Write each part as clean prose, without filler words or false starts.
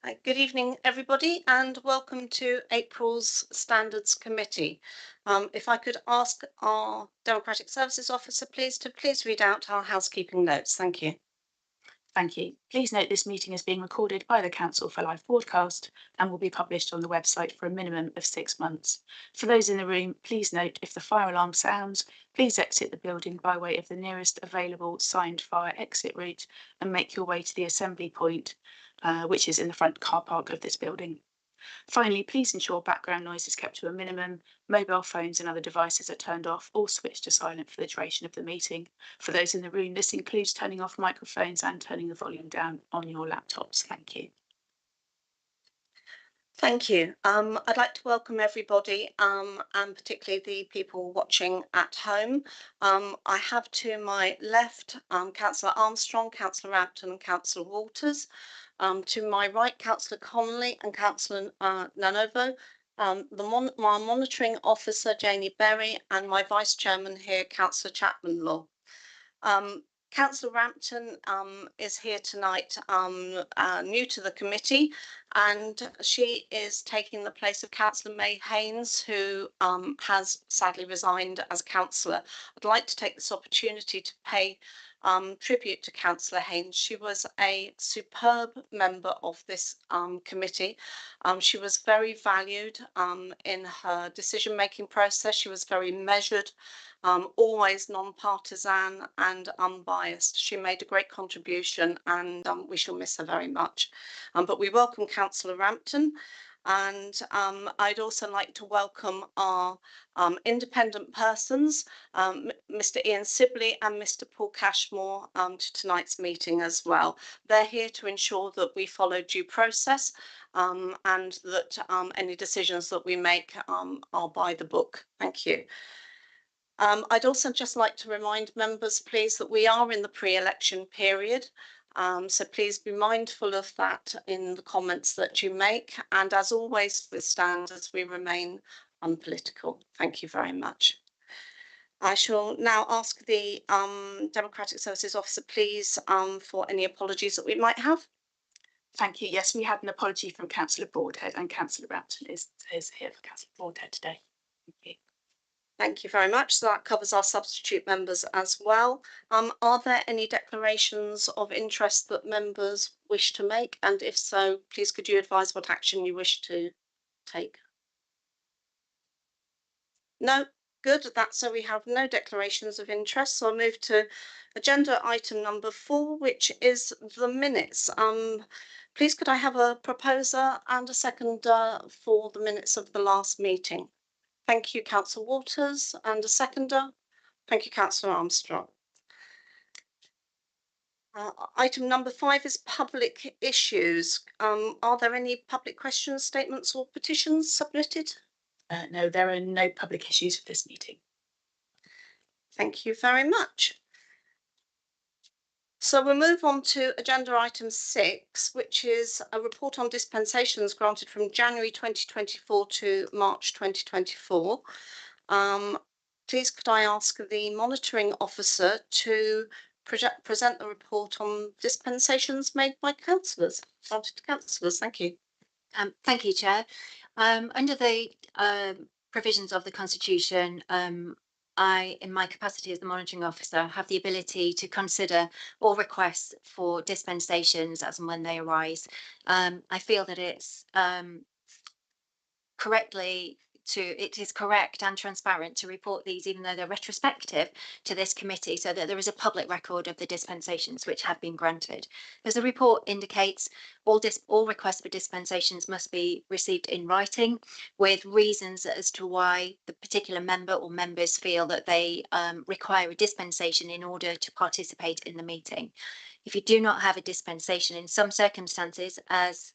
Good evening, everybody, and welcome to April's Standards Committee. If I could ask our Democratic Services Officer, please read out our housekeeping notes. Thank you. Thank you. Please note this meeting is being recorded by the Council for live broadcast and will be published on the website for a minimum of 6 months. For those in the room, please note if the fire alarm sounds, please exit the building by way of the nearest available signed fire exit route and make your way to the assembly point, which is in the front car park of this building. Finally, please ensure background noise is kept to a minimum, mobile phones and other devices are turned off or switched to silent for the duration of the meeting. For those in the room, this includes turning off microphones and turning the volume down on your laptops. Thank you. Thank you. I'd like to welcome everybody, and particularly the people watching at home. I have to my left Councillor Armstrong, Councillor Rampton and Councillor Walters. To my right, Councillor Connolly and Councillor Nanovo, my monitoring officer, Janie Berry, and my vice chairman here, Councillor Chapman-Law. Councillor Rampton is here tonight, new to the committee, and she is taking the place of Councillor May Haynes, who has sadly resigned as councillor. I'd like to take this opportunity to pay tribute to Councillor Haynes. She was a superb member of this committee. She was very valued in her decision-making process. She was very measured, always non-partisan and unbiased. She made a great contribution, and we shall miss her very much. But we welcome Councillor Rampton, and I'd also like to welcome our independent persons, Mr. Ian Sibley and Mr. Paul Cashmore, to tonight's meeting as well. They're here to ensure that we follow due process and that any decisions that we make are by the book. Thank you. I'd also just like to remind members, please, that we are in the pre-election period. So please be mindful of that in the comments that you make. And as always with standards, we remain unpolitical. Thank you very much. I shall now ask the Democratic Services Officer, please, for any apologies that we might have. Thank you. Yes, we had an apology from Councillor Broadhead, and Councillor Rampton is here for Councillor Broadhead today. Thank you. Thank you very much. So that covers our substitute members as well. Are there any declarations of interest that members wish to make? And if so, please could you advise what action you wish to take? No? Good. So we have no declarations of interest. So I'll move to agenda item number 4, which is the minutes. Please could I have a proposer and a seconder for the minutes of the last meeting? Thank you, Councillor Walters, and a seconder. Thank you, Councillor Armstrong. Item number 5 is public issues. Are there any public questions, statements or petitions submitted? No, there are no public issues for this meeting. Thank you very much. So we'll move on to agenda item 6, which is a report on dispensations granted from January 2024 to March 2024. Please could I ask the monitoring officer to present the report on dispensations made by councillors, granted to councillors. Thank you. Thank you, Chair. Under the provisions of the Constitution, I, in my capacity as the monitoring officer, have the ability to consider all requests for dispensations as and when they arise. I feel that it's it is correct and transparent to report these, even though they're retrospective to this committee, so that there is a public record of the dispensations which have been granted. As the report indicates, all requests for dispensations must be received in writing with reasons as to why the particular member or members feel that they require a dispensation in order to participate in the meeting. If you do not have a dispensation, in some circumstances, as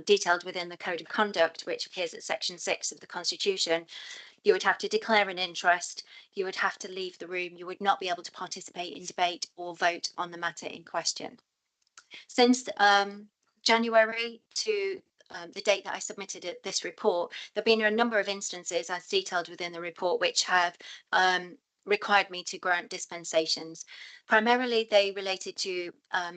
detailed within the Code of Conduct, which appears at section 6 of the Constitution, you would have to declare an interest, you would have to leave the room, you would not be able to participate in debate or vote on the matter in question. Since January to the date that I submitted this report, there have been a number of instances, as detailed within the report, which have required me to grant dispensations. Primarily, they related to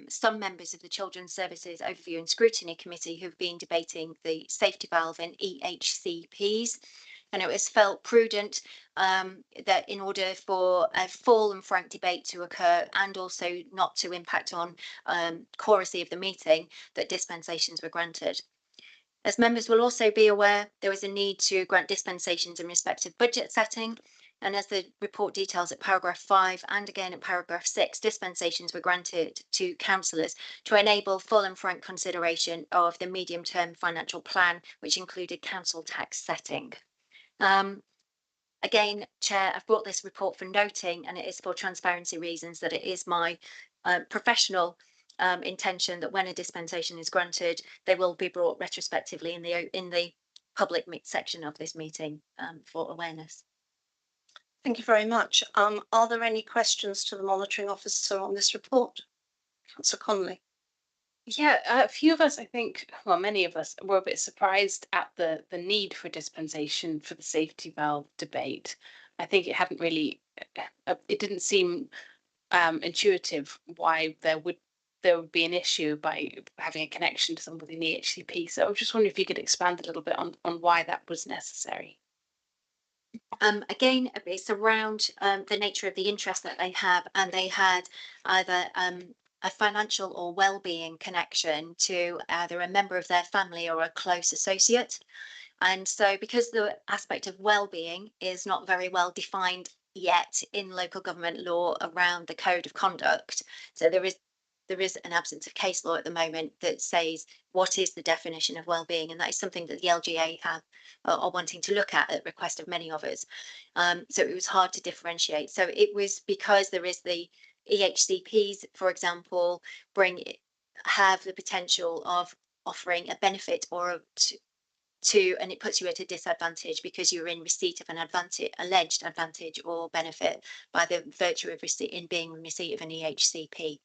some members of the Children's Services Overview and Scrutiny Committee who've been debating the safety valve and EHCPs. And it was felt prudent that in order for a full and frank debate to occur and also not to impact on quoracy of the meeting, that dispensations were granted. As members will also be aware, there was a need to grant dispensations in respect of budget setting. And as the report details at paragraph 5 and again at paragraph 6, dispensations were granted to councillors to enable full and frank consideration of the medium-term financial plan, which included council tax setting. Again, Chair, I've brought this report for noting, and it is for transparency reasons, that it is my professional intention that when a dispensation is granted, they will be brought retrospectively in the public section of this meeting for awareness. Thank you very much. Are there any questions to the monitoring officer on this report? Councillor Connolly. Yeah, a few of us, I think, well, many of us were a bit surprised at the need for dispensation for the safety valve debate. I think it hadn't really, it didn't seem intuitive why there would be an issue by having a connection to somebody in the HCP. So I was just wondering if you could expand a little bit on why that was necessary. Again, it's around the nature of the interest that they have, and they had either a financial or well-being connection to either a member of their family or a close associate. And so because the aspect of well-being is not very well defined yet in local government law around the code of conduct, so there is an absence of case law at the moment that says what is the definition of well-being, and that is something that the LGA are wanting to look at request of many of us. So it was hard to differentiate. So it was because there is the EHCPs, for example, have the potential of offering a benefit or and it puts you at a disadvantage because you're in receipt of an alleged advantage or benefit by the virtue of being in receipt of an EHCP.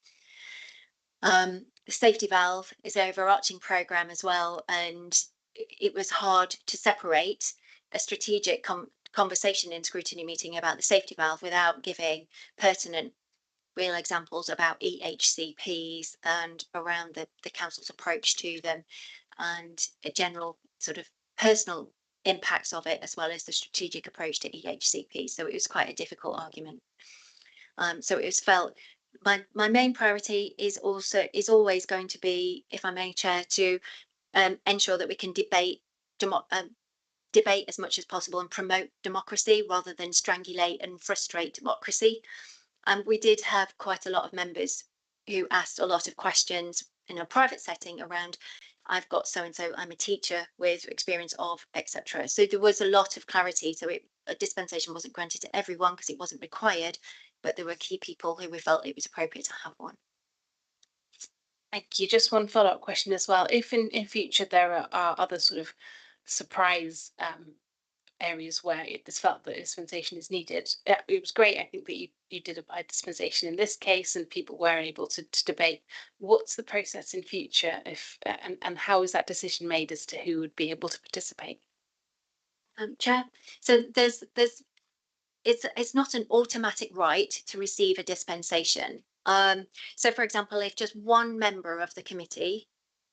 The safety valve is an overarching programme as well, and it was hard to separate a strategic conversation in scrutiny meeting about the safety valve without giving pertinent real examples about EHCPs and around the council's approach to them and a general sort of personal impacts of it, as well as the strategic approach to EHCP. So it was quite a difficult argument. So it was felt my main priority is always going to be, if I may, Chair, to ensure that we can debate as much as possible and promote democracy rather than strangulate and frustrate democracy. And we did have quite a lot of members who asked a lot of questions in a private setting around, I've got so-and-so, I'm a teacher with experience of, etc. So there was a lot of clarity. So a dispensation wasn't granted to everyone because it wasn't required, but there were key people who we felt it was appropriate to have one. Thank you. Just one follow-up question as well. If in future there are other sort of surprise areas where it's felt that dispensation is needed, it was great, I think, that you did a dispensation in this case and people were able to debate. What's the process in future if and how is that decision made as to who would be able to participate? Chair, so it's not an automatic right to receive a dispensation. So for example, if just one member of the committee,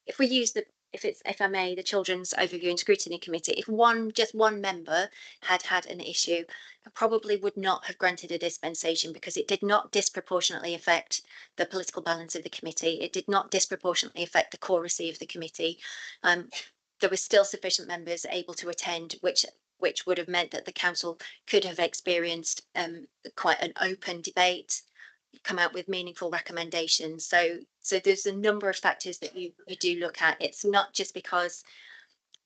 if I may, the Children's Overview and Scrutiny Committee, if just one member had an issue, I probably would not have granted a dispensation because it did not disproportionately affect the political balance of the committee. It did not disproportionately affect the quoracy of the committee. There were still sufficient members able to attend, which would have meant that the council could have experienced quite an open debate, come out with meaningful recommendations. So there's a number of factors that you do look at. It's not just because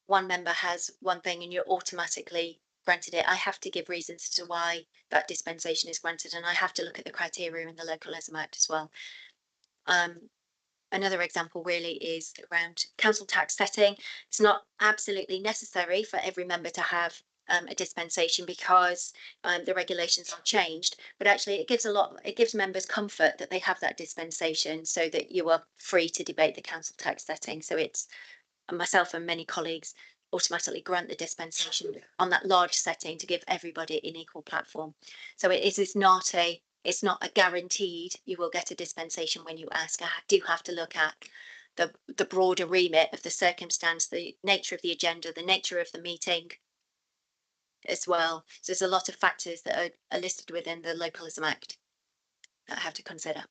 one member has one thing and you're automatically granted it. I have to give reasons to why that dispensation is granted, and I have to look at the criteria in the Localism Act as well. Another example really is around council tax setting. It's not absolutely necessary for every member to have a dispensation because the regulations are changed, but actually it gives members comfort that they have that dispensation so that you are free to debate the council tax setting. So it's myself and many colleagues automatically grant the dispensation on that large setting to give everybody an equal platform. So it's not a guaranteed you will get a dispensation when you ask. I do have to look at the broader remit of the circumstance, the nature of the agenda, the nature of the meeting as well. So there's a lot of factors that are listed within the Localism Act that I have to consider.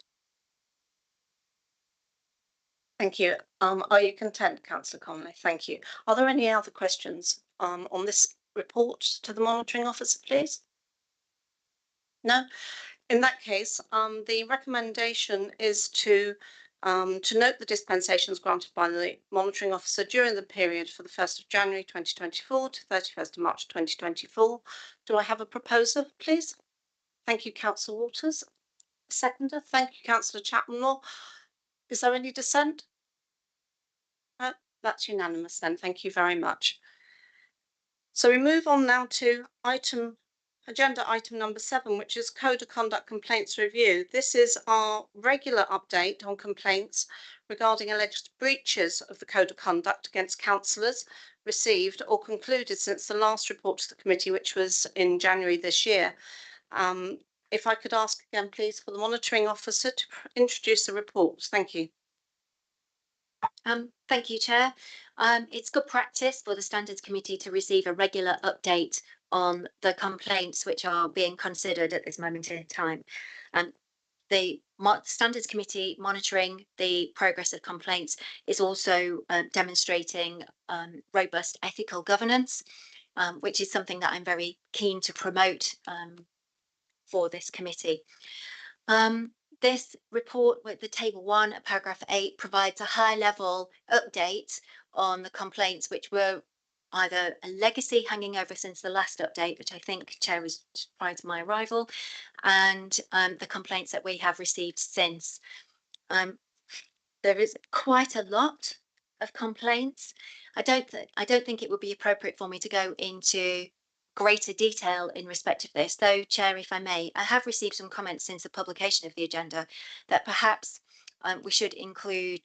Thank you. Are you content, Councillor Conley? Thank you. Are there any other questions on this report to the monitoring officer, please? No? In that case, the recommendation is to note the dispensations granted by the monitoring officer during the period for the 1st of January 2024 to 31st of March 2024. Do I have a proposer, please? Thank you, Councillor Waters. Seconder. Thank you, Councillor Chapman. Is there any dissent? No, that's unanimous then. Thank you very much. So we move on now to agenda item number 7, which is Code of Conduct Complaints Review. This is our regular update on complaints regarding alleged breaches of the Code of Conduct against councillors received or concluded since the last report to the committee, which was in January this year. If I could ask again, please, for the monitoring officer to introduce the report. Thank you. Thank you, Chair. It's good practice for the Standards Committee to receive a regular update on the complaints which are being considered at this moment in time. The Standards Committee monitoring the progress of complaints is also demonstrating robust ethical governance, which is something that I'm very keen to promote for this committee. This report with the table 1 at paragraph 8 provides a high level update on the complaints which were either a legacy hanging over since the last update, which I think, Chair, was prior to my arrival, and the complaints that we have received since. There is quite a lot of complaints. I don't think it would be appropriate for me to go into greater detail in respect of this, though, Chair, if I may, I have received some comments since the publication of the agenda that perhaps we should include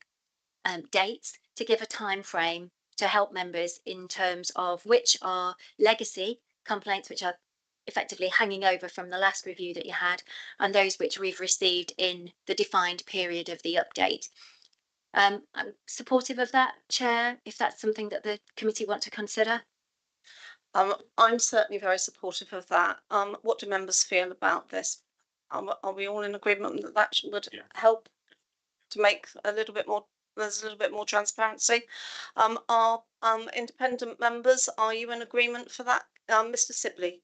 dates to give a time frame to help members in terms of which are legacy complaints, which are effectively hanging over from the last review that you had, and those which we've received in the defined period of the update. I'm supportive of that, Chair, if that's something that the committee want to consider. I'm certainly very supportive of that. What do members feel about this? Are we all in agreement that that would help to make there's a little bit more transparency? Our independent members, are you in agreement for that? Mr. Sibley?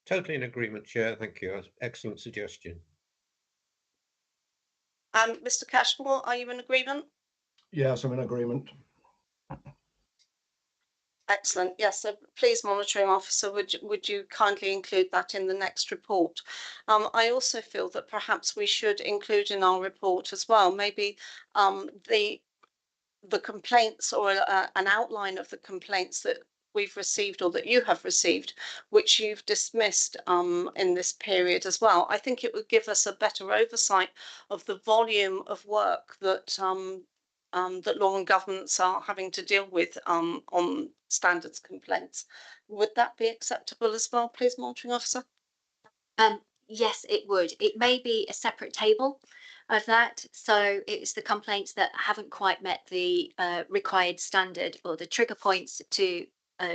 Totally in agreement, Chair. Thank you. Excellent suggestion. And Mr. Cashmore, are you in agreement? Yes, I'm in agreement. Excellent. Yes, so please, monitoring officer, would you kindly include that in the next report? I also feel that perhaps we should include in our report as well, maybe the complaints or an outline of the complaints that we've received or that you have received, which you've dismissed in this period as well. I think it would give us a better oversight of the volume of work that that law and governments are having to deal with on standards complaints. Would that be acceptable as well, please, monitoring officer? Yes, it would. It may be a separate table of that. So it's the complaints that haven't quite met the required standard or the trigger points to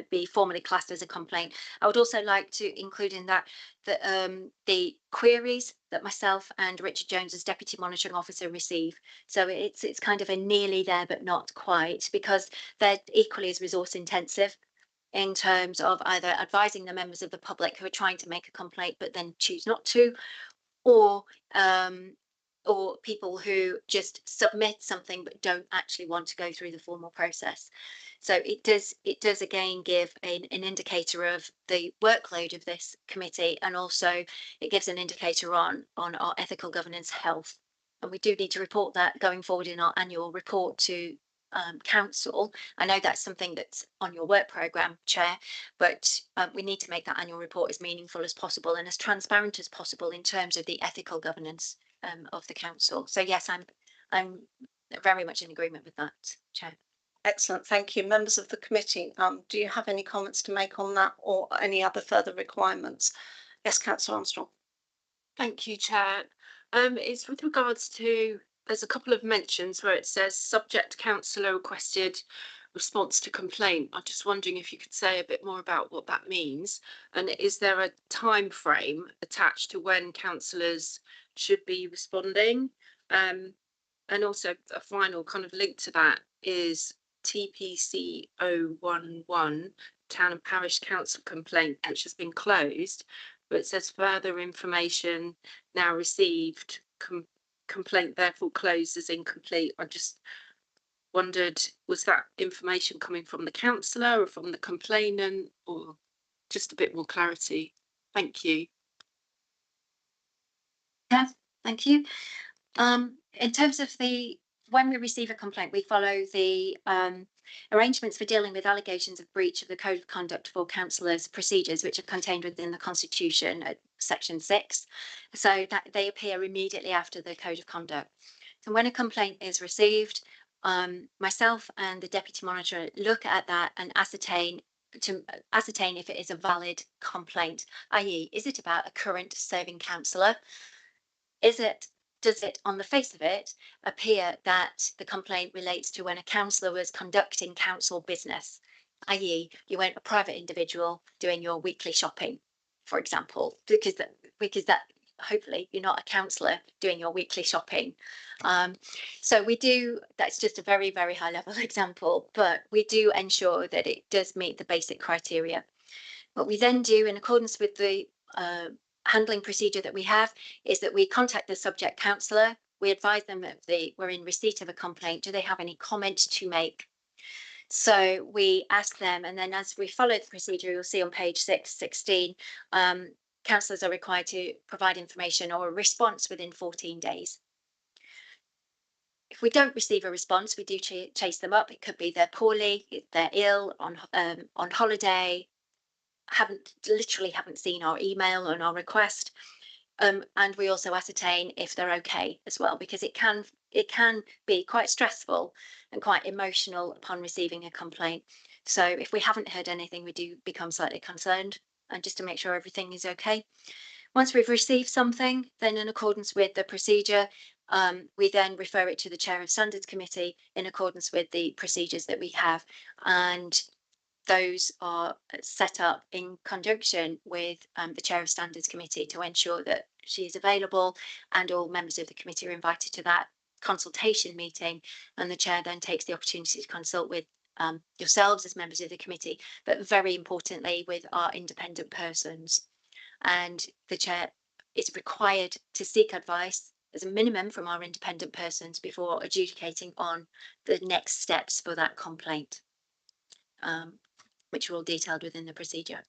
be formally classed as a complaint. I would also like to include in that the queries that myself and Richard Jones as Deputy Monitoring Officer receive. So it's kind of a nearly there but not quite, because they're equally as resource intensive in terms of either advising the members of the public who are trying to make a complaint but then choose not to, or people who just submit something but don't actually want to go through the formal process. So it does again give an indicator of the workload of this committee, and also it gives an indicator on our ethical governance health. And we do need to report that going forward in our annual report to council. I know that's something that's on your work programme, Chair, but we need to make that annual report as meaningful as possible and as transparent as possible in terms of the ethical governance of the council. So yes, I'm very much in agreement with that, Chair. Excellent, thank you. Members of the committee, do you have any comments to make on that or any other further requirements? Yes, Councillor Armstrong. Thank you, Chair. It's with regards to, there's a couple of mentions where it says subject councillor requested response to complaint. I'm just wondering if you could say a bit more about what that means, and is there a time frame attached to when councillors should be responding? And also a final kind of link to that is TPC 011 Town and Parish Council complaint, which has been closed, but it says further information now received, complaint therefore closed as incomplete. I just wondered, was that information coming from the councillor or from the complainant, or just a bit more clarity? Thank you. Yeah, thank you. In terms of when we receive a complaint, we follow the arrangements for dealing with allegations of breach of the Code of Conduct for Councillors procedures, which are contained within the Constitution at Section 6. So that they appear immediately after the Code of Conduct. So when a complaint is received, myself and the Deputy Monitor look at that and ascertain if it is a valid complaint, i.e. is it about a current serving councillor? Does it, on the face of it, appear that the complaint relates to when a councillor was conducting council business, i.e. you weren't a private individual doing your weekly shopping, for example, because that hopefully you're not a councillor doing your weekly shopping. So we do, that's just a very, very high level example, but we do ensure that it does meet the basic criteria. What we then do, in accordance with the handling procedure that we have, is that we contact the subject councillor. We advise them that we're in receipt of a complaint. Do they have any comment to make? So we ask them, and then as we follow the procedure, you'll see on page 616, councillors are required to provide information or a response within 14 days. If we don't receive a response, we do chase them up. It could be they're poorly, they're ill, on holiday, literally haven't seen our email and our request, and we also ascertain if they're okay as well, because it can be quite stressful and quite emotional upon receiving a complaint. So if we haven't heard anything, we do become slightly concerned, and just to make sure everything is okay. Once we've received something, then in accordance with the procedure, we then refer it to the Chair of Standards Committee in accordance with the procedures that we have, and those are set up in conjunction with the Chair of Standards Committee to ensure that she is available, and all members of the committee are invited to that consultation meeting, and the Chair then takes the opportunity to consult with yourselves as members of the committee, but very importantly with our independent persons. And the Chair is required to seek advice as a minimum from our independent persons before adjudicating on the next steps for that complaint, which are all detailed within the procedure.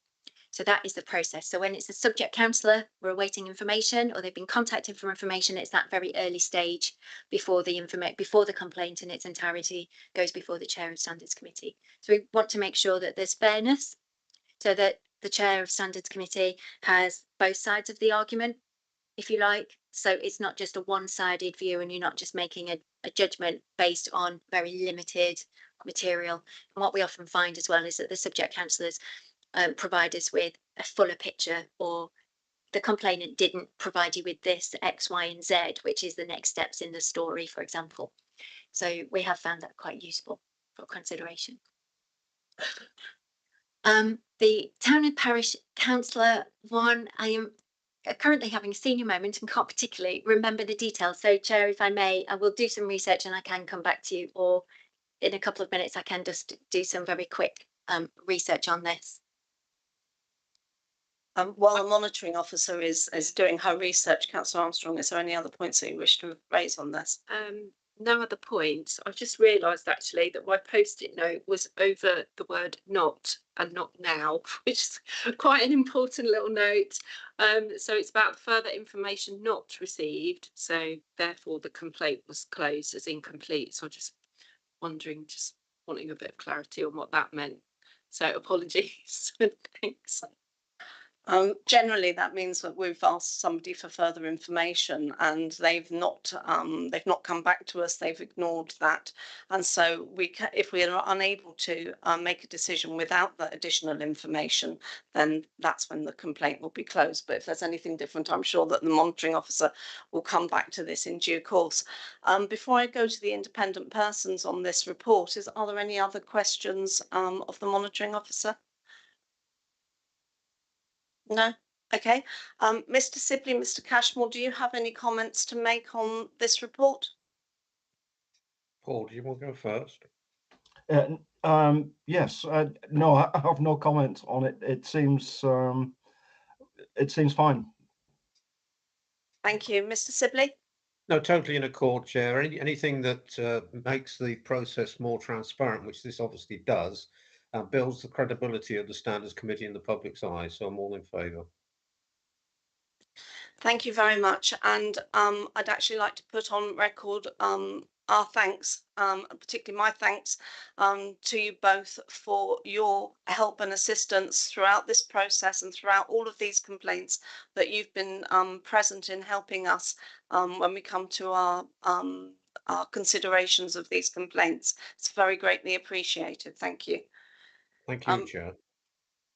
So that is the process. So when it's a subject councillor, we're awaiting information, or they've been contacted for information, it's that very early stage before the complaint in its entirety goes before the Chair of Standards Committee. So we want to make sure that there's fairness, so that the Chair of Standards Committee has both sides of the argument, if you like. So it's not just a one-sided view, and you're not just making a judgment based on very limited material. And what we often find as well is that the subject councillors provide us with a fuller picture, or the complainant didn't provide you with this X, Y, and Z, which is the next steps in the story, for example. So we have found that quite useful for consideration. The town and parish councillor one, I am currently having a senior moment and can't particularly remember the details. So Chair, if I may, I will do some research and I can come back to you, or in a couple of minutes I can just do some very quick research on this. While the monitoring officer is doing her research, Councillor Armstrong, is there any other points that you wish to raise on this? No other points. I've just realised actually that my post-it note was over the word not and not now, which is quite an important little note. So it's about further information not received. So therefore the complaint was closed as incomplete. So I'm just wanting a bit of clarity on what that meant. So apologies. Thanks. Generally, that means that we've asked somebody for further information and they've not come back to us. They've ignored that, and so if we are unable to make a decision without that additional information, then that's when the complaint will be closed. But if there's anything different, I'm sure that the monitoring officer will come back to this in due course. Before I go to the independent persons on this report, are there any other questions of the monitoring officer? No? Okay. Mr. Sibley, Mr. Cashmore, do you have any comments to make on this report? Paul, do you want to go first? Yes, no, I have no comment on it. It seems fine. Thank you. Mr. Sibley? No, totally in accord, Chair. Anything that makes the process more transparent, which this obviously does, builds the credibility of the Standards Committee in the public's eyes. So I'm all in favour. Thank you very much. And I'd actually like to put on record our thanks, particularly my thanks to you both for your help and assistance throughout this process and throughout all of these complaints that you've been present in helping us when we come to our considerations of these complaints. It's very greatly appreciated. Thank you. Thank you, Chair.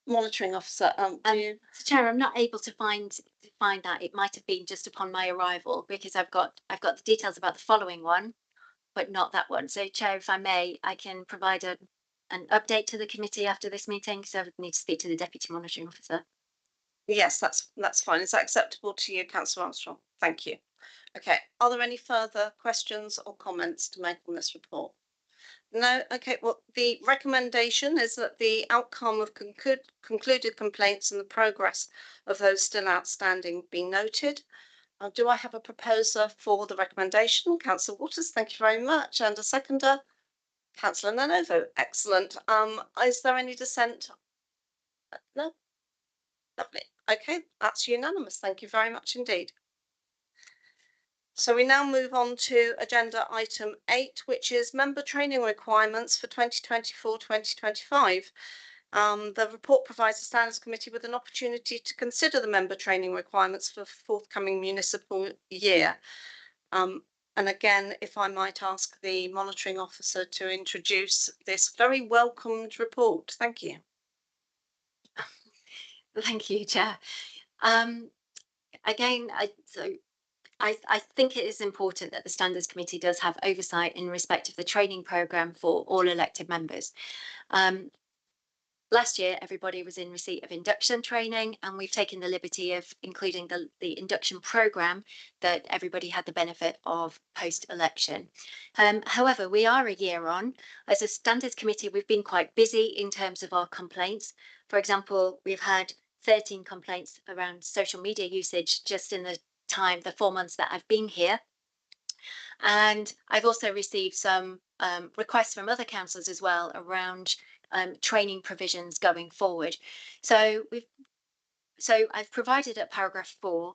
Monitoring officer, do you? So Chair, I'm not able to find that. It might have been just upon my arrival because I've got the details about the following one, but not that one. So Chair, if I may, I can provide an update to the committee after this meeting. So I would need to speak to the Deputy Monitoring Officer. Yes, that's fine. Is that acceptable to you, Councillor Armstrong? Thank you. Okay. Are there any further questions or comments to make on this report? No. Okay. Well, the recommendation is that the outcome of concluded complaints and the progress of those still outstanding be noted. Do I have a proposer for the recommendation? Councillor Waters, thank you very much. And a seconder? Councillor Nanovo. Excellent. Is there any dissent? No? Lovely. Okay, that's unanimous. Thank you very much indeed. So we now move on to agenda item 8, which is member training requirements for 2024-2025. The report provides the Standards Committee with an opportunity to consider the member training requirements for the forthcoming municipal year. And again, if I might ask the monitoring officer to introduce this very welcomed report. Thank you. Thank you, Chair. Again, I think it is important that the Standards Committee does have oversight in respect of the training programme for all elected members. Last year, everybody was in receipt of induction training, and we've taken the liberty of including the induction programme that everybody had the benefit of post-election. However, we are a year on. As a Standards Committee, we've been quite busy in terms of our complaints. For example, we've had 13 complaints around social media usage just in the 4 months that I've been here. And I've also received some requests from other councillors as well around training provisions going forward. So I've provided at paragraph 4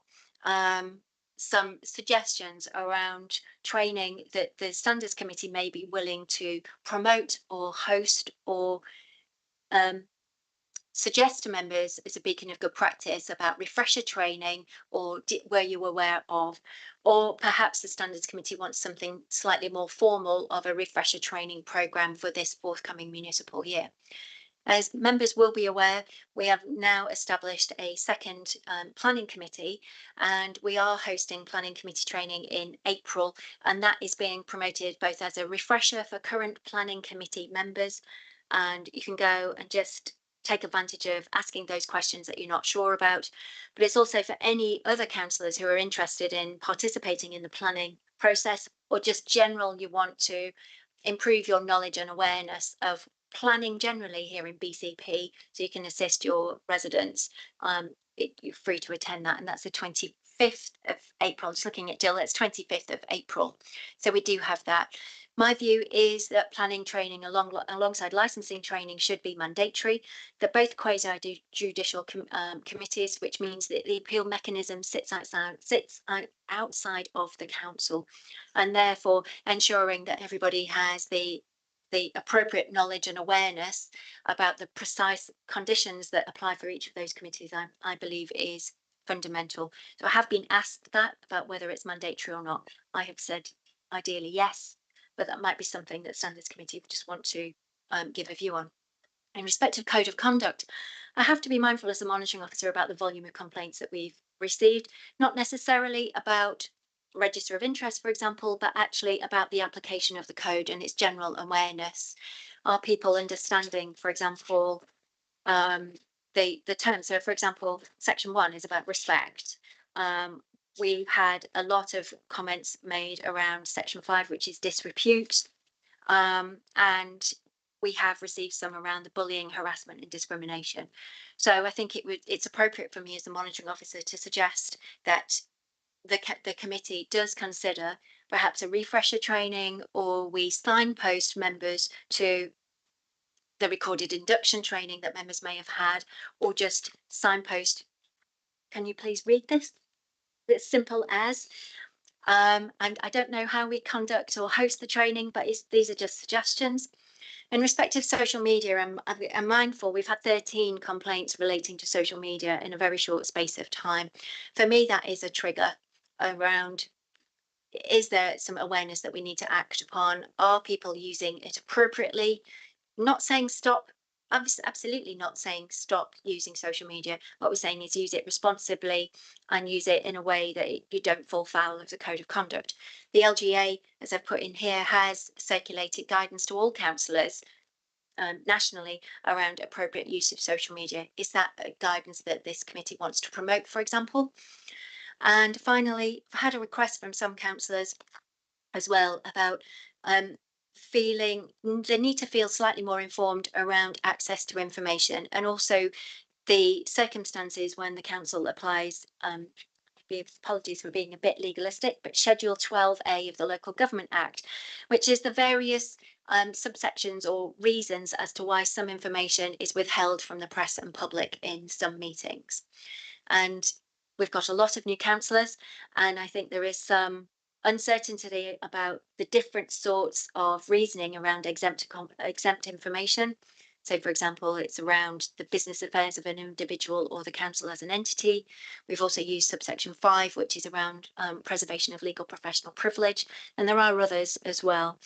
some suggestions around training that the Standards Committee may be willing to promote or host or suggest to members as a beacon of good practice about refresher training, or were you aware of, or perhaps the Standards Committee wants something slightly more formal of a refresher training programme for this forthcoming municipal year. As members will be aware, we have now established a second planning committee, and we are hosting planning committee training in April, and that is being promoted both as a refresher for current planning committee members, and you can go and just take advantage of asking those questions that you're not sure about, but it's also for any other councillors who are interested in participating in the planning process, or just general, you want to improve your knowledge and awareness of planning generally here in BCP, so you can assist your residents. You're free to attend that, and that's the 25th of April. Just looking at Jill, it's 25th of April. So we do have that. My view is that planning training alongside licensing training should be mandatory, that both quasi-judicial committees, which means that the appeal mechanism sits outside of the council, and therefore ensuring that everybody has the the appropriate knowledge and awareness about the precise conditions that apply for each of those committees, I believe is fundamental. So I have been asked that about whether it's mandatory or not. I have said ideally yes, but that might be something that Standards Committee just want to give a view on. In respect of code of conduct, I have to be mindful as a monitoring officer about the volume of complaints that we've received, not necessarily about register of interest, for example, but actually about the application of the code and its general awareness. Are people understanding, for example, the term? So, for example, section 1 is about respect. We've had a lot of comments made around section 5, which is disrepute. And we have received some around the bullying, harassment and discrimination. So I think it's appropriate for me as a monitoring officer to suggest that the committee does consider perhaps a refresher training, or we signpost members to the recorded induction training that members may have had, or just signpost, can you please read this? It's simple as, and I don't know how we conduct or host the training, but these are just suggestions. In respect of social media, I'm mindful we've had 13 complaints relating to social media in a very short space of time. For me, that is a trigger around, is there some awareness that we need to act upon? Are people using it appropriately? Not saying stop, absolutely not saying stop using social media. What we're saying is use it responsibly and use it in a way that you don't fall foul of the code of conduct. The LGA, as I've put in here, has circulated guidance to all councillors nationally around appropriate use of social media. Is that a guidance that this committee wants to promote, for example? And finally, I've had a request from some councillors as well about feeling they need to feel slightly more informed around access to information, and also the circumstances when the council applies, apologies for being a bit legalistic, but Schedule 12A of the Local Government Act, which is the various subsections or reasons as to why some information is withheld from the press and public in some meetings. And we've got a lot of new councillors, and I think there is some uncertainty about the different sorts of reasoning around exempt information. So, for example, it's around the business affairs of an individual or the council as an entity. We've also used subsection 5, which is around preservation of legal professional privilege, and there are others as well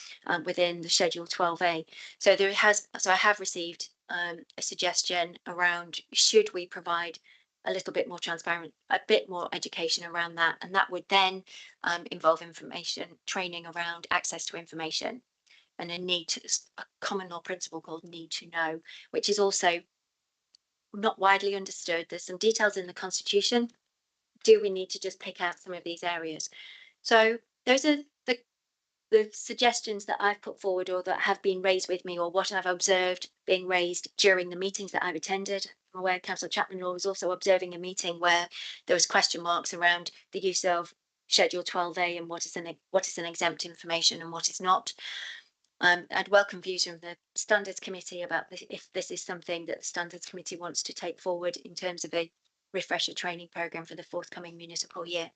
within the Schedule 12A. So I have received a suggestion around, should we provide a little bit more transparent, a bit more education around that, and that would then involve information training around access to information and a common law principle called need to know, which is also not widely understood. There's some details in the Constitution. Do we need to just pick out some of these areas? So those are the suggestions that I've put forward, or that have been raised with me, or what I've observed being raised during the meetings that I've attended. I'm aware Councillor Chapman-Law was also observing a meeting where there was question marks around the use of Schedule 12A and what is an exempt information and what is not. I'd welcome views from the Standards Committee about if this is something that the Standards Committee wants to take forward in terms of a refresher training programme for the forthcoming municipal year.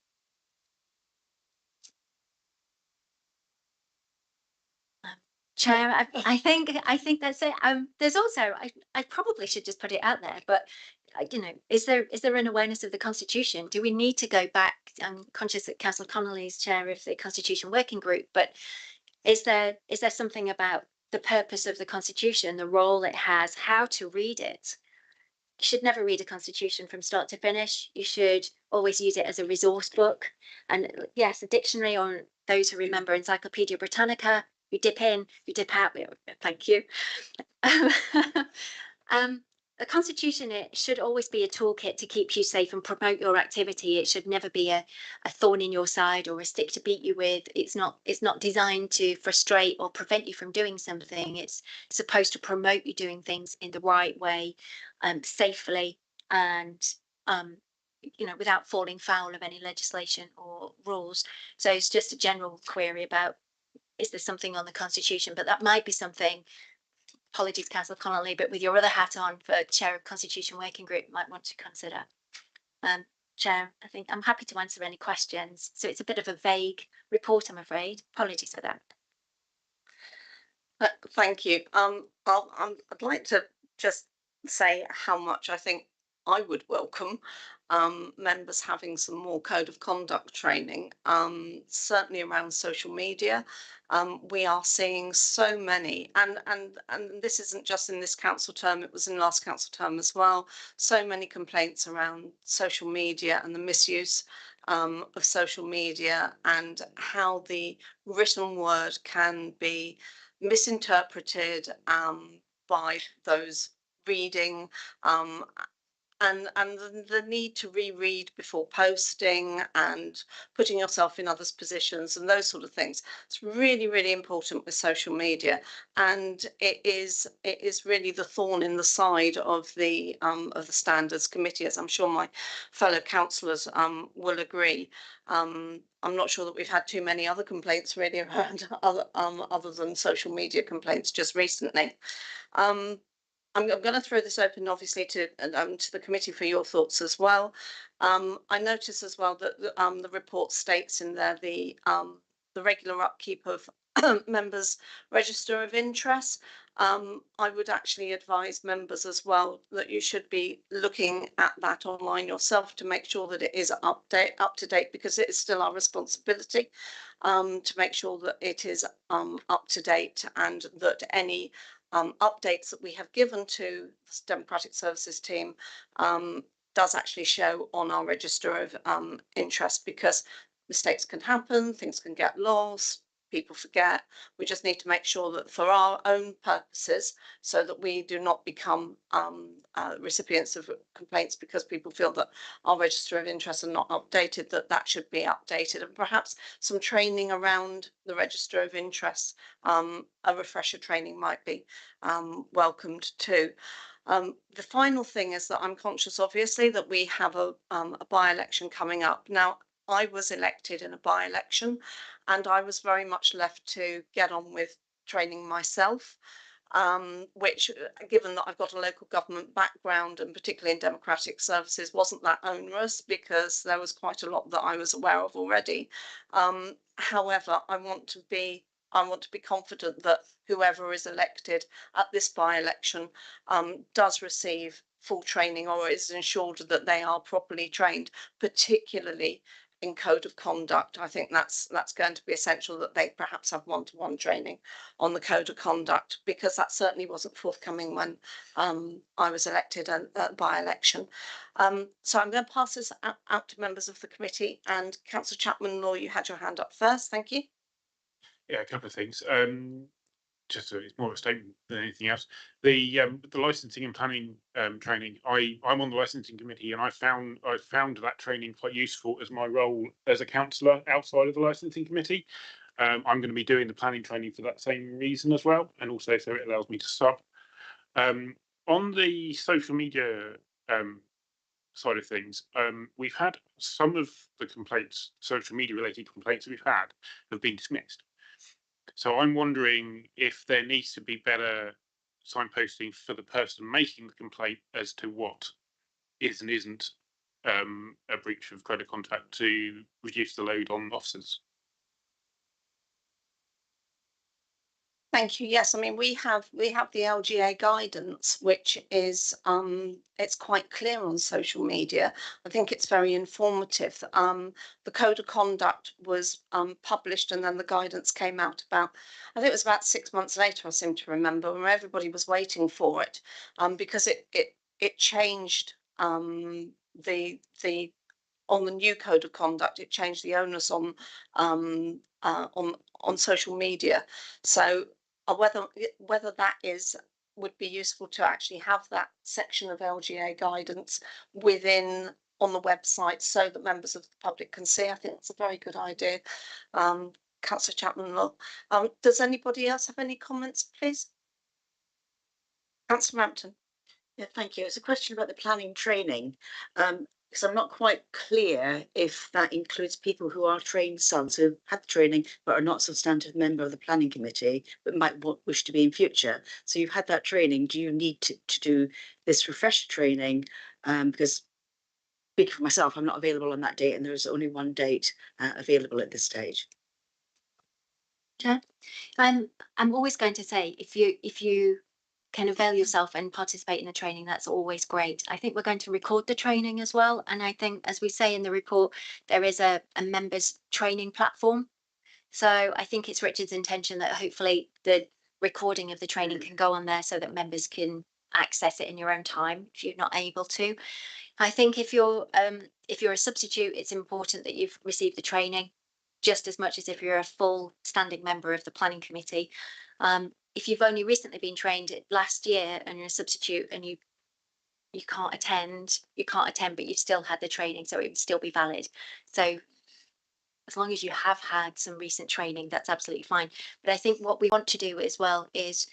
Chair, I think that's it. There's also, I probably should just put it out there, but you know, is there an awareness of the Constitution? Do we need to go back? I'm conscious that Councillor Connolly is chair of the Constitution Working Group, but is there something about the purpose of the Constitution, the role it has, how to read it? You should never read a Constitution from start to finish. You should always use it as a resource book. And yes, a dictionary, or those who remember Encyclopedia Britannica, you dip in, you dip out. Thank you. A Constitution, it should always be a toolkit to keep you safe and promote your activity. It should never be a thorn in your side or a stick to beat you with. It's not designed to frustrate or prevent you from doing something. It's supposed to promote you doing things in the right way, safely, and you know, without falling foul of any legislation or rules. So it's just a general query about, is there something on the Constitution? But that might be something, apologies, Councillor Connolly, but with your other hat on for Chair of Constitution Working Group, might want to consider. Chair, I think I'm happy to answer any questions. So it's a bit of a vague report, I'm afraid. Apologies for that. Thank you. I'd like to just say how much I think I would welcome members having some more code of conduct training, certainly around social media. We are seeing so many, and this isn't just in this council term, it was in last council term as well, so many complaints around social media and the misuse of social media, and how the written word can be misinterpreted by those reading, um, and the need to reread before posting and putting yourself in others' positions and those sort of things. It's really, really important with social media, and it is really the thorn in the side of the Standards Committee, as I'm sure my fellow councillors will agree. I'm not sure that we've had too many other complaints really around other than social media complaints just recently. I'm going to throw this open, obviously, to the committee for your thoughts as well. I notice as well that the report states in there the regular upkeep of members' register of interest. I would actually advise members as well that you should be looking at that online yourself to make sure that it is up to date, because it is still our responsibility to make sure that it is up to date, and that any updates that we have given to the Democratic Services team does actually show on our register of interest, because mistakes can happen, things can get lost, people forget. We just need to make sure that for our own purposes, so that we do not become recipients of complaints because people feel that our register of interest are not updated, that should be updated, and perhaps some training around the register of interest, a refresher training might be welcomed too. The final thing is that I'm conscious, obviously, that we have a by-election coming up. Now, I was elected in a by-election, and I was very much left to get on with training myself, which, given that I've got a local government background, and particularly in democratic services, wasn't that onerous, because there was quite a lot that I was aware of already. However, I want to be confident that whoever is elected at this by-election does receive full training, or is ensured that they are properly trained, particularly in code of conduct. I think that's going to be essential, that they perhaps have one-to-one training on the code of conduct, because that certainly wasn't forthcoming when I was elected by election. So I'm going to pass this out to members of the committee, and Councillor Chapman-Law, you had your hand up first. Thank you. Yeah, a couple of things. It's more of a statement than anything else. The licensing and planning training. I'm on the licensing committee, and I found that training quite useful as my role as a councillor outside of the licensing committee. I'm going to be doing the planning training for that same reason as well, and also so it allows me to sub. On the social media side of things, we've had some of the complaints, social media related complaints that we've had, have been dismissed. So I'm wondering if there needs to be better signposting for the person making the complaint as to what is and isn't a breach of code of conduct, to reduce the load on officers. Thank you. Yes, I mean, we have the LGA guidance, which is it's quite clear on social media. I think it's very informative. The code of conduct was published, and then the guidance came out about, I think it was about 6 months later, I seem to remember, when everybody was waiting for it, because it changed the on the new code of conduct. It changed the onus on social media. So whether that would be useful to actually have that section of LGA guidance within on the website, so that members of the public can see. I think that's a very good idea. Councillor Chapman-Law. Does anybody else have any comments, please? Councillor Rampton. Yeah, thank you. It's a question about the planning training. Because I'm not quite clear if that includes people who are trained sons who had the training but are not substantive member of the planning committee but might wish to be in future. So you've had that training. Do you need to do this refresher training? Because speaking for myself, I'm not available on that date, and there's only one date available at this stage. Chair, I'm always going to say, if you can avail yourself and participate in the training, that's always great. I think we're going to record the training as well. And I think, as we say in the report, there is a members training platform. So I think it's Richard's intention that hopefully the recording of the training can go on there so that members can access it in your own time if you're not able to. I think if you're a substitute, it's important that you've received the training just as much as if you're a full standing member of the planning committee. If you've only recently been trained last year and you're a substitute and you can't attend, but you've still had the training, so it would still be valid. So as long as you have had some recent training, that's absolutely fine. But I think what we want to do as well is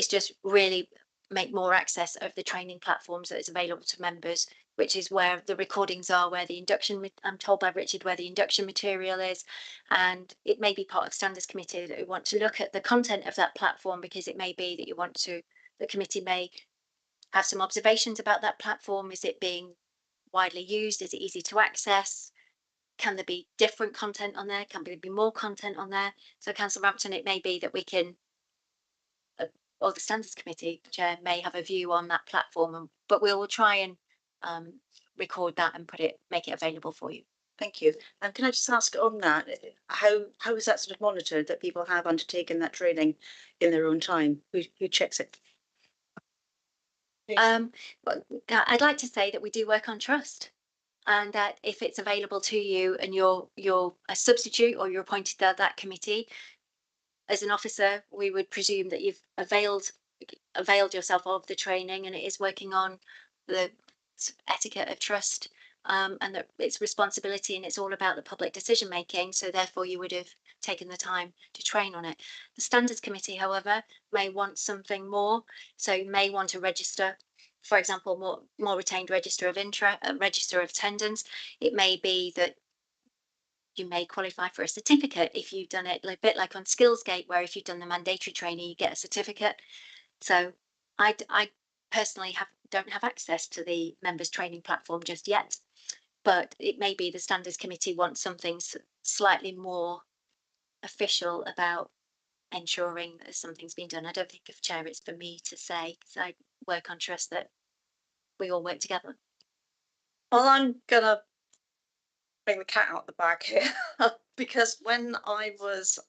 just really make more access of the training platforms that is available to members, which is where the recordings are, where the induction, I'm told by Richard, where the induction material is. And it may be part of standards committee that we want to look at the content of that platform, because it may be that you want to, the committee may have some observations about that platform. Is it being widely used? Is it easy to access? Can there be different content on there? Can there be more content on there? So Councillor Rampton, it may be that we can, or the Standards Committee Chair may have a view on that platform, but we will try and record that and make it available for you. Thank you. And can I just ask on that, how is that sort of monitored, that people have undertaken that training in their own time? Who checks it? But I'd like to say that we do work on trust, and that if it's available to you and you're a substitute or you're appointed to that committee, as an officer, we would presume that you've availed yourself of the training and it is working on the etiquette of trust, and that it's responsibility and it's all about the public decision making. So therefore you would have taken the time to train on it. The Standards Committee, however, may want something more. So you may want to register, for example, more retained register of interest, register of attendance. It may be that you may qualify for a certificate if you've done it, a bit like on Skillsgate, where if you've done the mandatory training, you get a certificate. So I personally don't have access to the members training platform just yet, but it may be the Standards Committee wants something slightly more official about ensuring that something's been done. I don't think, if Chair, it's for me to say, because I work on trust that we all work together. Well, I'm gonna bring the cat out the bag here because when I was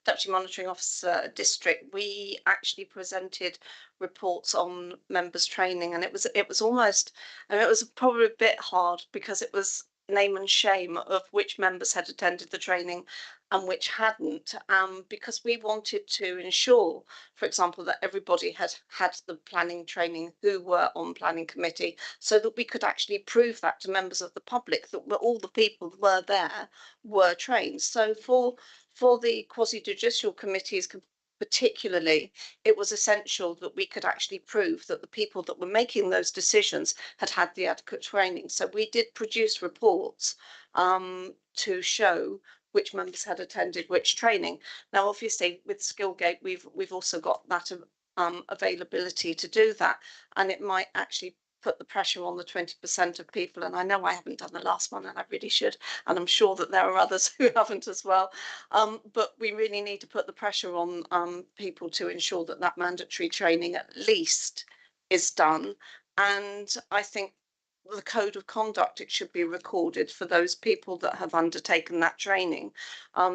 Deputy Monitoring Officer District, we actually presented reports on members training, and it was almost, and it was probably a bit hard because it was name and shame of which members had attended the training and which hadn't, because we wanted to ensure, for example, that everybody had had the planning training who were on planning committee, so that we could actually prove that to members of the public that all the people that were there were trained. So for the quasi-judicial committees particularly, it was essential that we could actually prove that the people that were making those decisions had had the adequate training. So we did produce reports to show which members had attended which training. Now, obviously, with Skillgate, we've also got that availability to do that, and it might actually put the pressure on the 20% of people. And I know I haven't done the last one, and I really should, and I'm sure that there are others who haven't as well. But we really need to put the pressure on people to ensure that that mandatory training at least is done. And I think the code of conduct, it should be recorded for those people that have undertaken that training,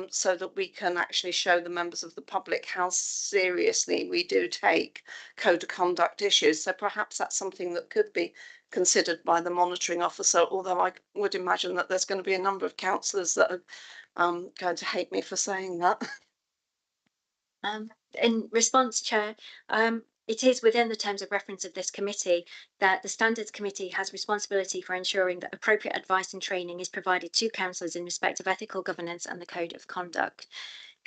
so that we can actually show the members of the public how seriously we do take code of conduct issues. So perhaps that's something that could be considered by the monitoring officer, although I would imagine that there's going to be a number of councillors that are going to hate me for saying that. In response, Chair, it is within the terms of reference of this committee that the Standards Committee has responsibility for ensuring that appropriate advice and training is provided to councillors in respect of ethical governance and the code of conduct.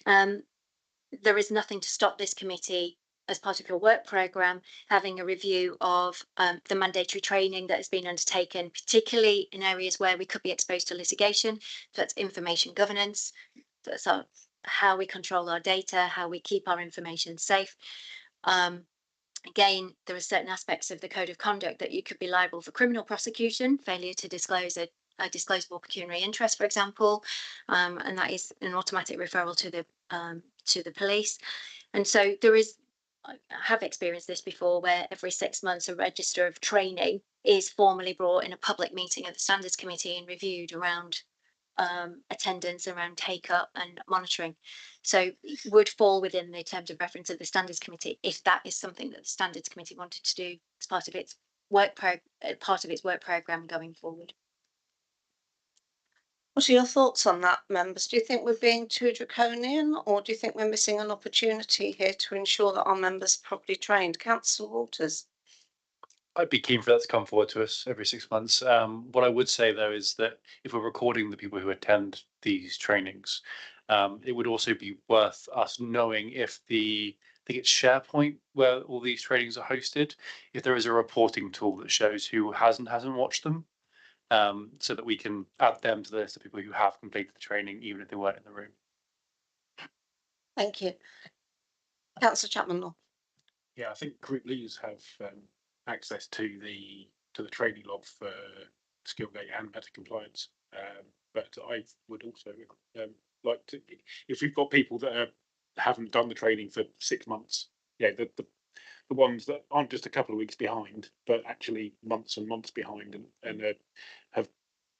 There is nothing to stop this committee, as part of your work programme, having a review of the mandatory training that has been undertaken, particularly in areas where we could be exposed to litigation. So that's information governance, that's how we control our data, how we keep our information safe. Again, there are certain aspects of the code of conduct that you could be liable for criminal prosecution, failure to disclose a disclosable pecuniary interest, for example, and that is an automatic referral to the to the police. And so there is, I have experienced this before, where every 6 months a register of training is formally brought in a public meeting at the Standards Committee and reviewed around attendance, around take up and monitoring. So it would fall within the terms of reference of the Standards Committee if that is something that the Standards Committee wanted to do as part of its work programme going forward. What are your thoughts on that, members? Do you think we're being too draconian, or do you think we're missing an opportunity here to ensure that our members are properly trained? Councillor Waters. I'd be keen for that to come forward to us every 6 months. What I would say though is that if we're recording the people who attend these trainings, it would also be worth us knowing if I think it's SharePoint where all these trainings are hosted, if there is a reporting tool that shows who hasn't watched them, so that we can add them to the list of people who have completed the training, even if they weren't in the room. Thank you. Councillor Chapman-Law. Yeah, I think group leaders have access to the training log for Skillgate and Meta Compliance. But I would also like to, if we've got people that haven't done the training for 6 months, yeah, the ones that aren't just a couple of weeks behind, but actually months and months behind, and have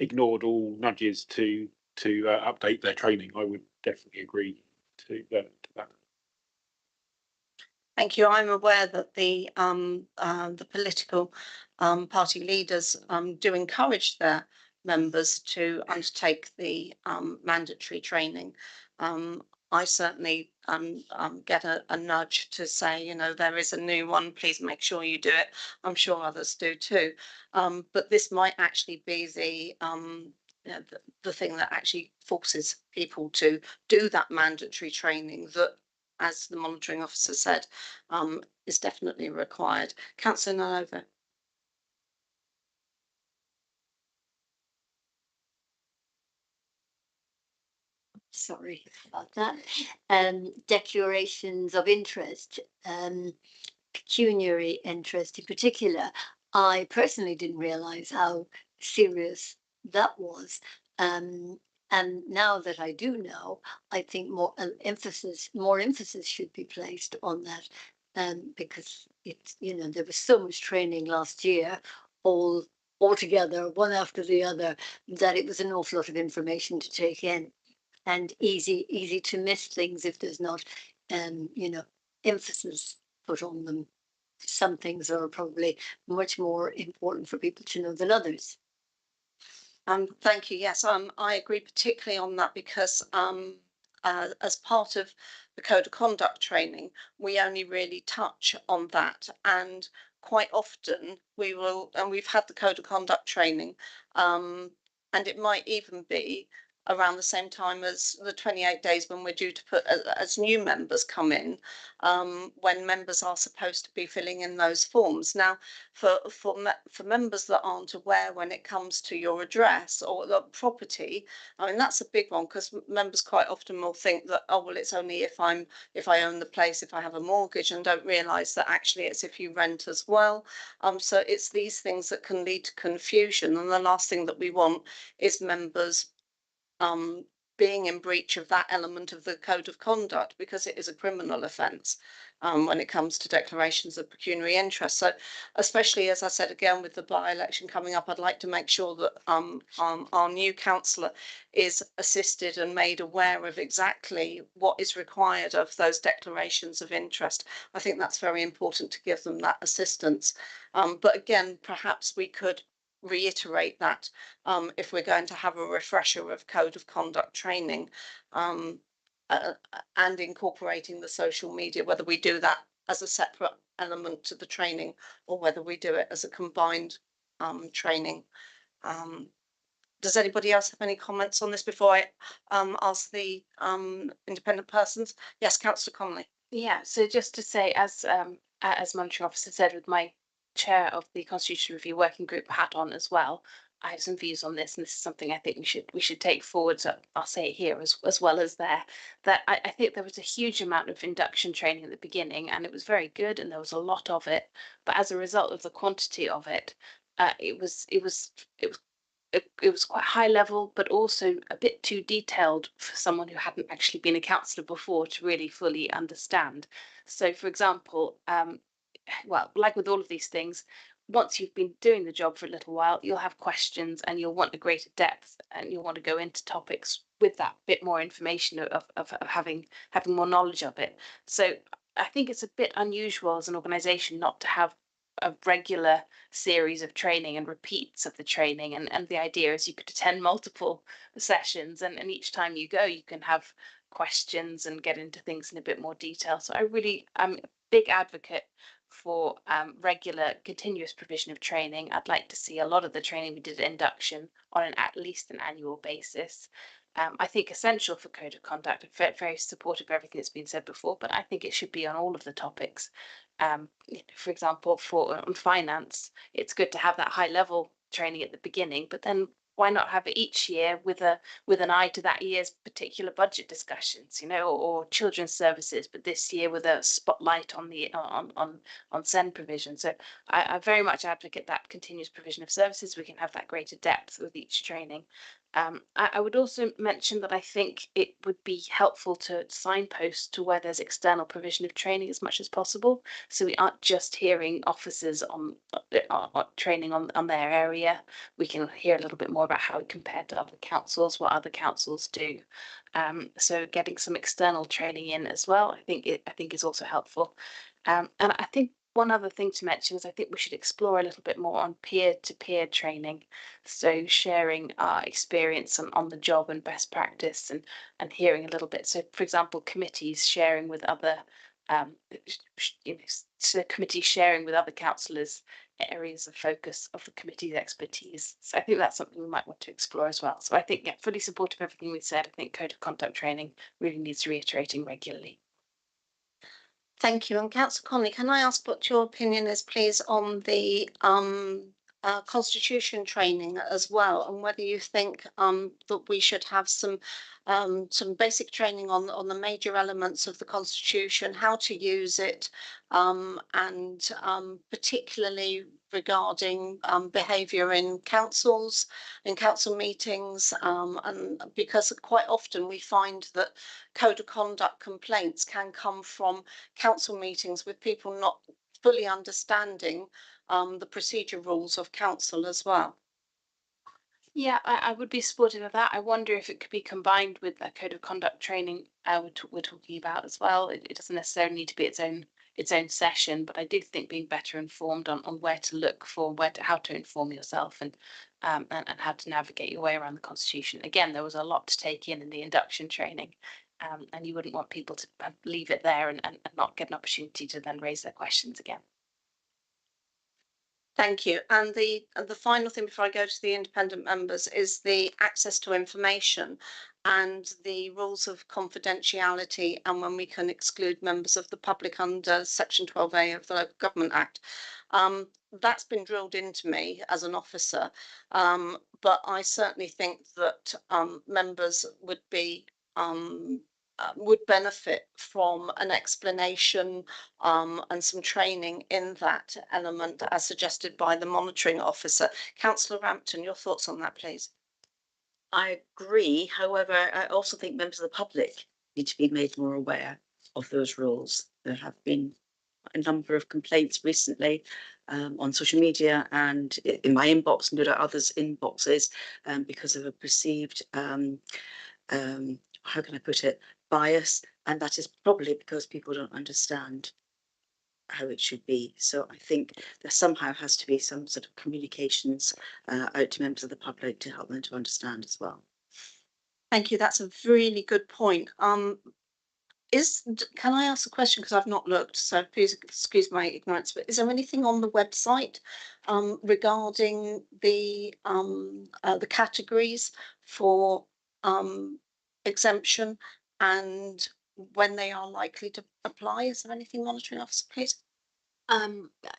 ignored all nudges to update their training, I would definitely agree to that. Thank you. I'm aware that the political party leaders do encourage their members to undertake the mandatory training. I certainly get a nudge to say, you know, there is a new one, please make sure you do it. I'm sure others do too. But this might actually be the thing that actually forces people to do that mandatory training that, as the monitoring officer said, is definitely required. Councillor Nova. Sorry about that. Declarations of interest, pecuniary interest in particular. I personally didn't realise how serious that was. And now that I do know, I think more emphasis should be placed on that, because it's, you know, there was so much training last year, all together, one after the other, that it was an awful lot of information to take in, and easy to miss things if there's not, you know, emphasis put on them. Some things are probably much more important for people to know than others. Thank you. Yes, I agree particularly on that, because as part of the code of conduct training, we only really touch on that, and quite often we will, and we've had the code of conduct training, and it might even be around the same time as the 28 days when we're due to put as new members come in, when members are supposed to be filling in those forms. Now, for members that aren't aware, when it comes to your address or the property, I mean, that's a big one, because members quite often will think that, oh well, it's only if I own the place, if I have a mortgage, and don't realise that actually it's if you rent as well. So it's these things that can lead to confusion, and the last thing that we want is members being in breach of that element of the code of conduct, because it is a criminal offence when it comes to declarations of pecuniary interest. So, especially, as I said again, with the by-election coming up, I'd like to make sure that our new councillor is assisted and made aware of exactly what is required of those declarations of interest. I think that's very important to give them that assistance. But again, perhaps we could reiterate that if we're going to have a refresher of code of conduct training, and incorporating the social media, whether we do that as a separate element to the training or whether we do it as a combined training. Does anybody else have any comments on this before I ask the independent persons? Yes, Councillor Connolly. Yeah, so just to say, as monitoring officer said, with my chair of the Constitution Review Working Group hat on as well, I have some views on this, and this is something I think we should take forward. So I'll say it here as well as there, that I think there was a huge amount of induction training at the beginning, and it was very good, and there was a lot of it. But as a result of the quantity of it, it was it was quite high level, but also a bit too detailed for someone who hadn't actually been a councillor before to really fully understand. So, for example, well, like with all of these things, once you've been doing the job for a little while, you'll have questions and you'll want a greater depth and you'll want to go into topics with that bit more information of having more knowledge of it. So I think it's a bit unusual as an organisation not to have a regular series of training and repeats of the training. And the idea is you could attend multiple sessions and each time you go, you can have questions and get into things in a bit more detail. So I really am a big advocate for regular continuous provision of training. I'd like to see a lot of the training we did at induction on at least an annual basis. I think essential for code of conduct. I'm very supportive of everything that's been said before, but I think it should be on all of the topics. For example, on finance, it's good to have that high level training at the beginning, but then why not have it each year with an eye to that year's particular budget discussions, you know, or children's services, but this year with a spotlight on the on SEND provision. So I very much advocate that continuous provision of services. We can have that greater depth with each training. I would also mention that I think it would be helpful to signpost to where there's external provision of training as much as possible, so we aren't just hearing officers on training on their area. We can hear a little bit more about how it compared to other councils, what other councils do. So getting some external training in as well, I think is also helpful. And I think one other thing to mention is I think we should explore a little bit more on peer-to-peer training. So sharing our experience on the job and best practice and hearing a little bit. So for example, committees sharing with other, so committees sharing with other councillors areas of focus of the committee's expertise. So I think that's something we might want to explore as well. So I think, yeah, fully supportive of everything we said. I think code of conduct training really needs reiterating regularly. Thank you. And Councillor Connolly, can I ask what your opinion is, please, on the constitution training as well, and whether you think that we should have some basic training on the major elements of the constitution, how to use it, and particularly regarding behaviour in councils, in council meetings, and because quite often we find that code of conduct complaints can come from council meetings with people not fully understanding the procedure rules of council as well. Yeah, I would be supportive of that. I wonder if it could be combined with that code of conduct training we're talking about as well. It doesn't necessarily need to be its own session, but I do think being better informed on where to look for, how to inform yourself and how to navigate your way around the constitution. Again, there was a lot to take in the induction training, and you wouldn't want people to leave it there and not get an opportunity to then raise their questions again. Thank you. And the final thing before I go to the independent members is the access to information and the rules of confidentiality, and when we can exclude members of the public under Section 12A of the Local Government Act. That's been drilled into me as an officer, but I certainly think that members would benefit from an explanation and some training in that element as suggested by the monitoring officer. Councillor Rampton, your thoughts on that, please? I agree. However, I also think members of the public need to be made more aware of those rules. There have been a number of complaints recently on social media and in my inbox and no doubt others' inboxes because of a perceived, how can I put it, bias, and that is probably because people don't understand how it should be. So I think there somehow has to be some sort of communications out to members of the public to help them to understand as well. Thank you. That's a really good point. Can I ask a question, because I've not looked, so please excuse my ignorance, but is there anything on the website regarding the categories for exemption and when they are likely to apply? Is there anything, monitoring officer, please?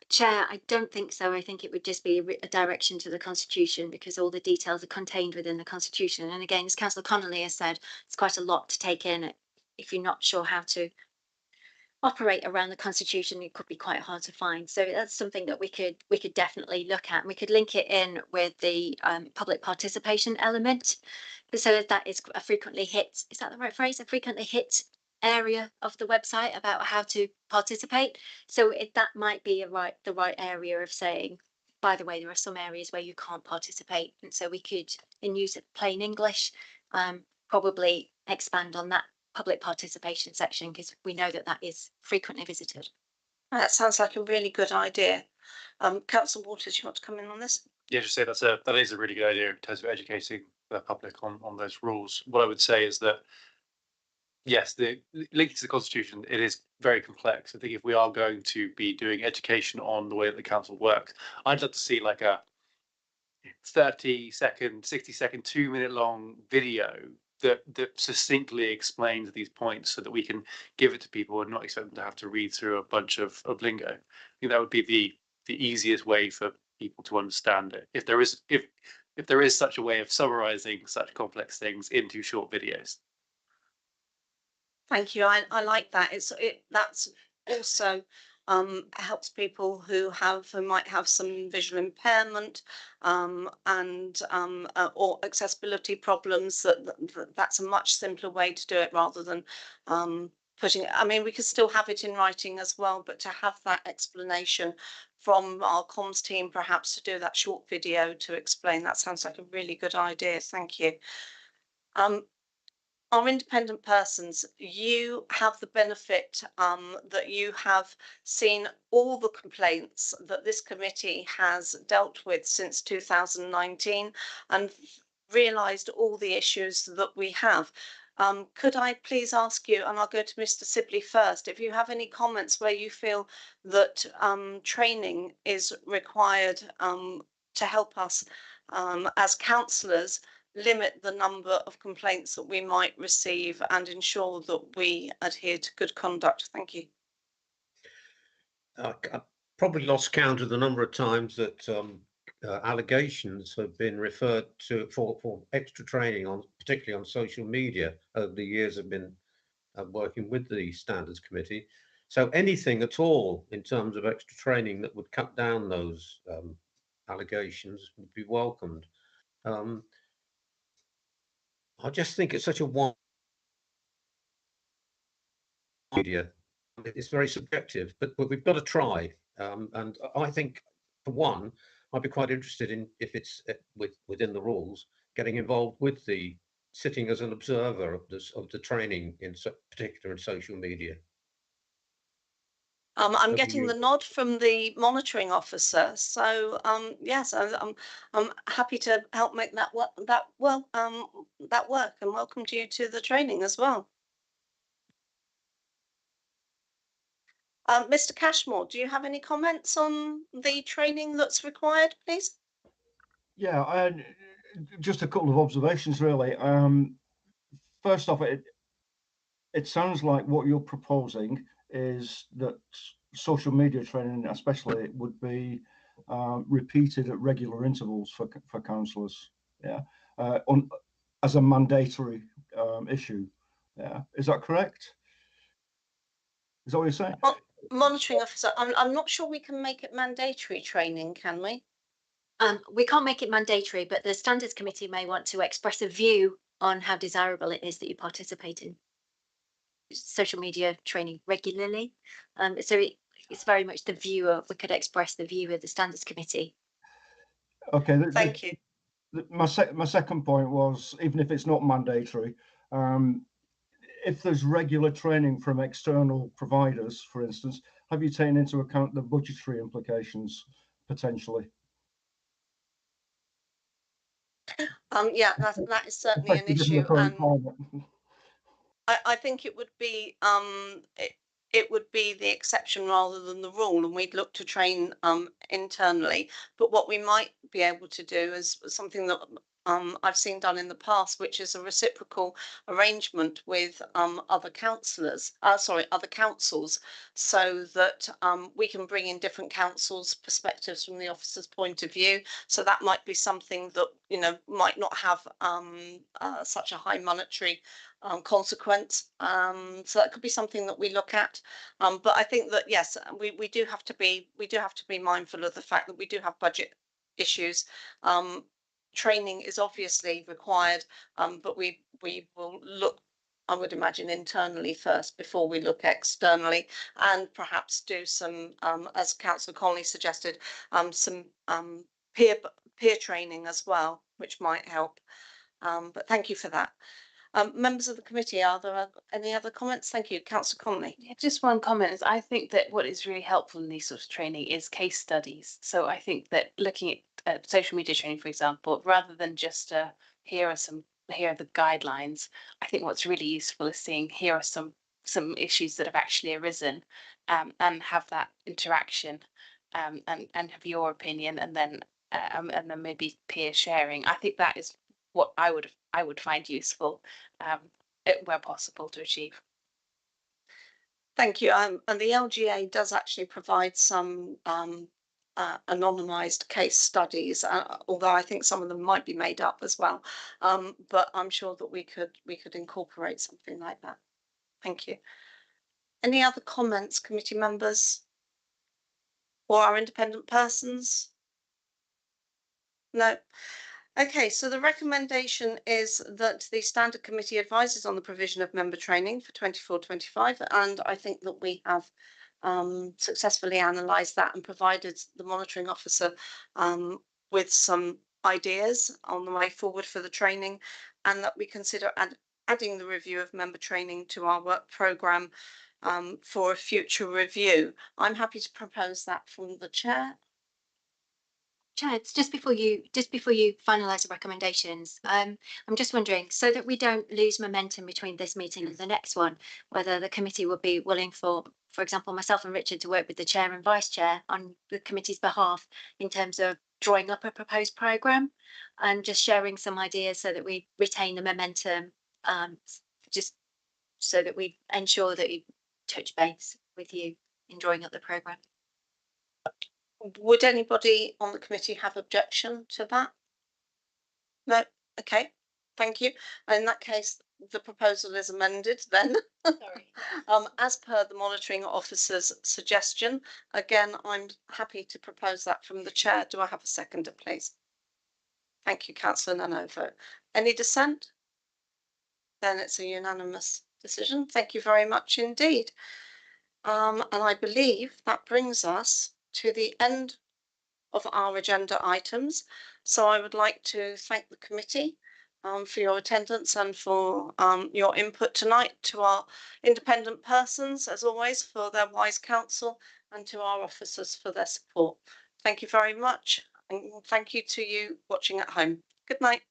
Chair, I don't think so. I think it would just be a direction to the Constitution, because all the details are contained within the Constitution. And again, as Councillor Connolly has said, it's quite a lot to take in if you're not sure how to. operate around the constitution, it could be quite hard to find. So that's something that we could definitely look at, and we could link it in with the public participation element, so that is a frequently hit, is that the right phrase, a frequently hit area of the website about how to participate. So that might be the right area of saying, by the way, there are some areas where you can't participate, and so we could, in use of plain English, probably expand on that public participation section, because we know that that is frequently visited. That sounds like a really good idea. Councillor Waters, you want to come in on this? Yeah, just say that is a really good idea in terms of educating the public on those rules. What I would say is that yes, the link to the constitution, it is very complex. I think if we are going to be doing education on the way that the council works, I'd love to see like a 30-second, 60-second, 2-minute long video that succinctly explains these points so that we can give it to people and not expect them to have to read through a bunch of lingo. I think that would be the easiest way for people to understand it. If there is such a way of summarizing such complex things into short videos. Thank you. I like that. That's also helps people who might have some visual impairment and or accessibility problems. That's a much simpler way to do it rather than putting it. I mean, we could still have it in writing as well, but to have that explanation from our comms team, perhaps to do that short video to explain, that sounds like a really good idea. Thank you. Our independent persons, you have the benefit that you have seen all the complaints that this committee has dealt with since 2019 and realised all the issues that we have. Could I please ask you, and I'll go to Mr. Sibley first, if you have any comments where you feel that training is required to help us as councillors limit the number of complaints that we might receive and ensure that we adhere to good conduct. Thank you. I probably lost count of the number of times that allegations have been referred to for extra training on, particularly on social media, over the years I've been working with the Standards Committee. So anything at all in terms of extra training that would cut down those allegations would be welcomed. I just think it's such a wide media. It's very subjective, but we've got to try. And I think, for one, I'd be quite interested in, if it's within the rules, getting involved with the sitting as an observer of the training in particular in social media. I'm getting the nod from the monitoring officer, so yes, I'm happy to help make that work. That work, and welcomed you to the training as well. Mr. Cashmore, do you have any comments on the training that's required, please? Yeah, just a couple of observations, really. First off, it sounds like what you're proposing is that social media training, especially, would be repeated at regular intervals for councillors. Yeah, as a mandatory issue. Yeah, is that correct? Is that what you're saying? Well, monitoring officer, I'm not sure we can make it mandatory training, can we? We can't make it mandatory, but the Standards Committee may want to express a view on how desirable it is that you participate in social media training regularly. So it's very much the view of, we could express the view of the Standards Committee. Okay. Thank you. My second point was, even if it's not mandatory, if there's regular training from external providers, for instance, have you taken into account the budgetary implications potentially? Yeah, that is certainly an issue, and I think it would be it would be the exception rather than the rule, and we'd look to train internally. But what we might be able to do is something that I've seen done in the past, which is a reciprocal arrangement with other councillors, other councils, so that we can bring in different councils' perspectives from the officer's point of view. So that might be something that, you know, might not have such a high monetary consequence. So that could be something that we look at. But I think that yes, we do have to be mindful of the fact that we do have budget issues. Training is obviously required, but we will look, I would imagine, internally first before we look externally, and perhaps do some, as Councillor Conley suggested, some peer training as well, which might help. But thank you for that. Members of the committee, are there any other comments? Thank you, Councillor Conley. Yeah, just one comment is I think that what is really helpful in these sorts of training is case studies. So I think that looking at social media training, for example, rather than just here are the guidelines, I think what's really useful is seeing here are some issues that have actually arisen, and have that interaction, and have your opinion, and then maybe peer sharing. I think that is what I would find useful, where possible, to achieve. Thank you. And the LGA does actually provide some anonymised case studies, although I think some of them might be made up as well. But I'm sure that we could incorporate something like that. Thank you. Any other comments, committee members, or our independent persons? No. Okay, so the recommendation is that the Standard Committee advises on the provision of member training for 24-25, and I think that we have successfully analysed that and provided the monitoring officer with some ideas on the way forward for the training, and that we consider adding the review of member training to our work programme for a future review. I'm happy to propose that from the chair. Chair, it's just before you finalise the recommendations, I'm just wondering, so that we don't lose momentum between this meeting and the next one, whether the committee would be willing for example, myself and Richard to work with the chair and vice chair on the committee's behalf in terms of drawing up a proposed programme and just sharing some ideas so that we retain the momentum, just so that we ensure that we touch base with you in drawing up the programme. Would anybody on the committee have objection to that? No? Okay, thank you. In that case, the proposal is amended then. Sorry. As per the monitoring officer's suggestion, again, I'm happy to propose that from the chair. Do I have a seconder, please? Thank you, Councillor Nanovo. Any dissent? Then it's a unanimous decision. Thank you very much indeed. And I believe that brings us to the end of our agenda items. So I would like to thank the committee for your attendance and for your input tonight, to our independent persons, as always, for their wise counsel, and to our officers for their support. Thank you very much, and thank you to you watching at home. Good night.